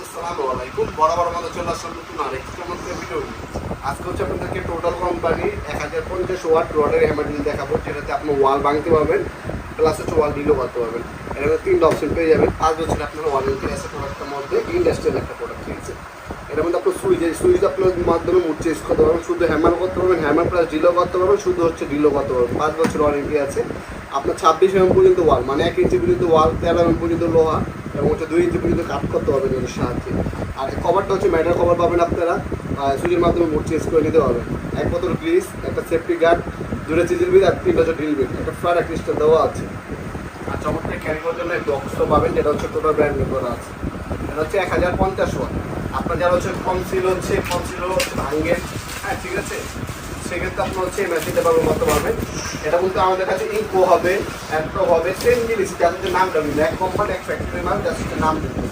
আসসালামু আলাইকুম। বরাবর মতো চলে আসলাম নতুন আরেকটি চমৎকার ভিডিও নিয়ে। আজকে হচ্ছে আপনাদেরকে টোটাল কোম্পানির 1050 ওয়াট রডের হ্যামার ড্রিল দেখাবো, যেটাতে আপনি ওয়াল ভাঙতে পারবেন, প্লাস হচ্ছে ওয়াল ড্রিলও করতে পারবেন। এর মধ্যে 3টা অপশন পেয়ে যাবেন। 5 বছর আপনার ওয়ারেন্টি আছে প্রোডাক্টের মধ্যে, ইন্ডাস্ট্রিয়াল একটা প্রোডাক্ট, ঠিক আছে। এটার মধ্যে আপনার সুইচ আপনার মাধ্যমে মুড চেঞ্জ করতে পারবেন, শুধু হ্যামারও করতে পারবেন, হ্যামার প্লাস ড্রিলও করতে পারবেন, শুধু হচ্ছে ড্রিলও করতে পারবেন। 5 বছর ওয়ারেন্টি আছে। আপনার 26 mm পর্যন্ত ওয়াল, মানে 1 ইঞ্চি পর্যন্ত ওয়াল, 13 mm পর্যন্ত লোহা এবং হচ্ছে 2 ইঞ্চি পর্যন্ত কাট করতে পারবেন এর সাহায্যে। আর কভারটা হচ্ছে ম্যাটার কভার পাবেন আপনারা, সুইচের মাধ্যমে মুড চেঞ্জ করে নিতে পারবেন। এক বোতল গ্রিস, একটা সেফটি গার্ড, 2টা চিজিল বিট আর 3টা হচ্ছে ড্রিল বিট, একটা ফায়ার ক্রিস্টাল দেওয়া আছে। আর চমৎকার ক্যারি করার জন্য একটা বক্সও পাবেন, যেটা হচ্ছে টোটাল ব্র্যান্ডিং করা আছে। এটা হচ্ছে 1050 ওয়াট। আপনার যারা হচ্ছে কম ছিল ভাঙ্গেন, হ্যাঁ ঠিক আছে, সেক্ষেত্রে আপনার হচ্ছে এই মেশিনটা ব্যবহার করতে পারবেন। এটা কিন্তু আমাদের কাছে ইনকো হবে, অ্যান্ড্রো হবে, সেম জিনিস, যাদের নামটা মিলে এক কোম্পানি এক ফ্যাক্টরি মাল, জাস্ট নাম দেবেন।